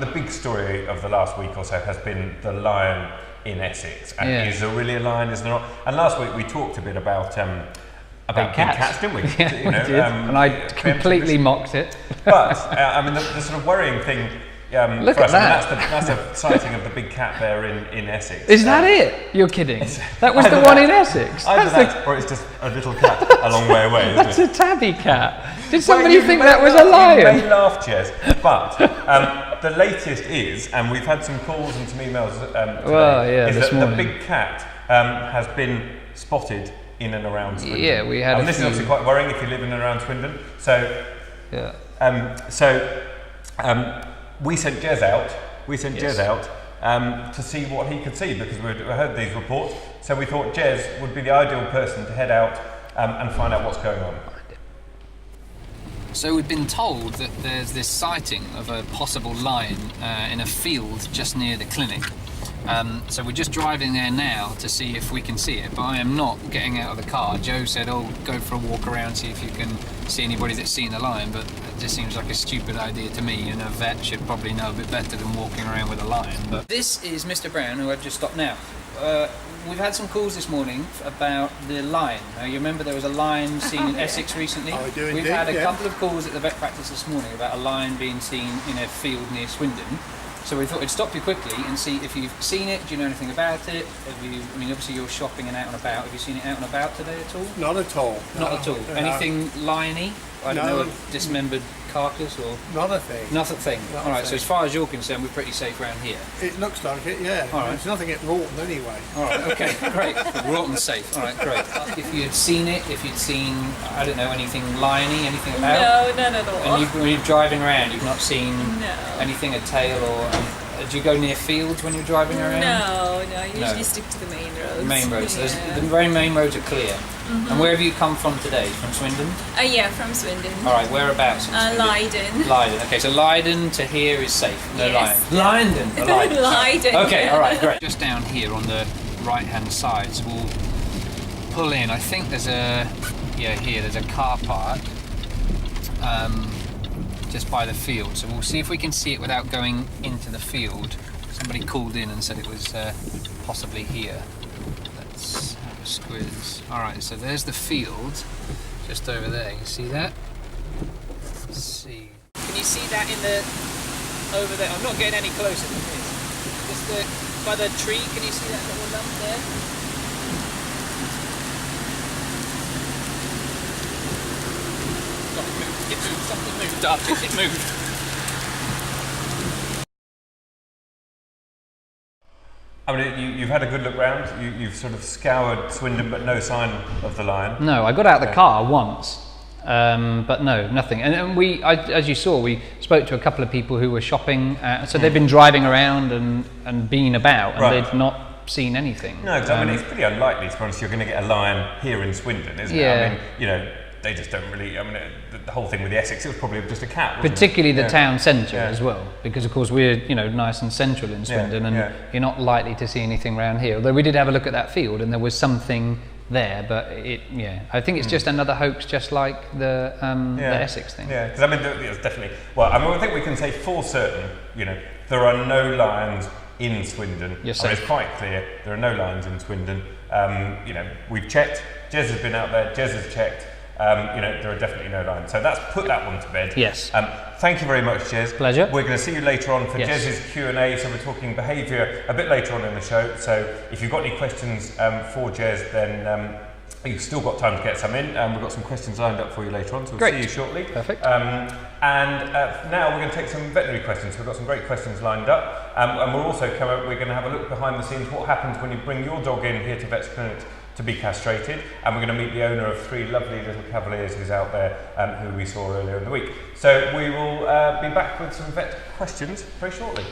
The big story of the last week or so has been the lion in Essex. And is there really a lion, is there not? And last week we talked a bit about big cats, didn't we? Yeah, we did. And I completely mocked it. But, I mean, the sort of worrying thing Look for at us, that. I mean, that's a sighting of the big cat there in Essex. Is that it? You're kidding. That was the one in Essex. Either that, or it's just a little cat a long way away, isn't That's it? a tabby cat. Did somebody think that was a lion? You may laugh, Jez, but the latest is, and we've had some calls and some emails today, is that the big cat has been spotted in and around Swindon. Yeah, we had. And this is obviously quite worrying if you live in and around Swindon. So, we sent Jez out. Jez out to see what he could see because we heard these reports. So we thought Jez would be the ideal person to head out and find out what's going on. So we've been told that there's this sighting of a possible lion in a field just near the clinic. So we're just driving there now to see if we can see it, but I am not getting out of the car. Joe said, oh, go for a walk around, see if you can see anybody that's seen the lion, but it just seems like a stupid idea to me, and a vet should probably know a bit better than walking around with a lion. But this is Mr. Brown, who I've just stopped now. We've had some calls this morning about the lion. Now, you remember there was a lion seen in Essex recently? I do indeed, We've had a couple of calls at the vet practice this morning about a lion being seen in a field near Swindon. So we thought we'd stop you quickly and see if you've seen it. Do you know anything about it? I mean, obviously you're shopping and out and about. Have you seen it out and about today at all? Not at all. Not at all. No. Anything liony? I don't know, a dismembered carcass or? Not a thing. Not a thing. All right. So as far as you're concerned, we're pretty safe around here. It looks like it, yeah. All right. There's nothing at Rawton anyway. All right. Okay. Great. Rawton's safe. All right. Great. If you had seen it, if you'd seen, I don't know, anything liony, anything about? No, none at all. And when you're driving around, you've not seen anything, a tail or? Do you go near fields when you're driving around? No, I usually stick to the main roads. Main roads. Yeah. The very main roads are clear. Mm-hmm. And where have you come from today? From Swindon? Yeah, from Swindon. All right, whereabouts? Leiden. Leiden. Okay, so Leiden to here is safe. No yes. lion. Leiden. Leiden. Leiden. Okay, all right, great. Just down here on the right-hand side, so we'll pull in. I think there's there's a car park. Just by the field, so we'll see if we can see it without going into the field. Somebody called in and said it was possibly here. Let's have a squiz. Alright, so there's the field just over there. You see that? Let's see. Can you see that in the over there? I'm not getting any closer than this. Just by the tree, can you see that little lump there? It moved, something moved up, it moved. I mean, you've had a good look round, you've sort of scoured Swindon, but no sign of the lion. No, I got out of the car once, but no, nothing. And as you saw, we spoke to a couple of people who were shopping, so they've been driving around and been about, and they've not seen anything. No, because I mean, it's pretty unlikely, to be honest, you're going to get a lion here in Swindon, isn't it? I mean, you know, they just don't really, I mean, the whole thing with the Essex, it was probably just a cat, wasn't particularly it? the town centre as well, because of course we're, you know, nice and central in Swindon, and you're not likely to see anything around here. Although we did have a look at that field and there was something there, but I think it's just another hoax, just like the Essex thing. Yeah, because I mean, there's definitely, well, I mean, I think we can say for certain, you know, there are no lions in Swindon. Yes, I mean, it's quite clear, there are no lions in Swindon. You know, we've checked, Jez has been out there, Jez has checked. You know, there are definitely no lions. So that's put that one to bed. Yes. Thank you very much, Jez. Pleasure. We're going to see you later on for Jez's Q&A. So we're talking behaviour a bit later on in the show. So if you've got any questions for Jez, then you've still got time to get some in. We've got some questions lined up for you later on. So we'll see you shortly. Perfect. And now we're going to take some veterinary questions. So we've got some great questions lined up. And we'll also we're going to have a look behind the scenes, what happens when you bring your dog in here to Vets Clinic to be castrated, and we're going to meet the owner of 3 lovely little Cavaliers who's out there, who we saw earlier in the week. So we will be back with some vet questions very shortly.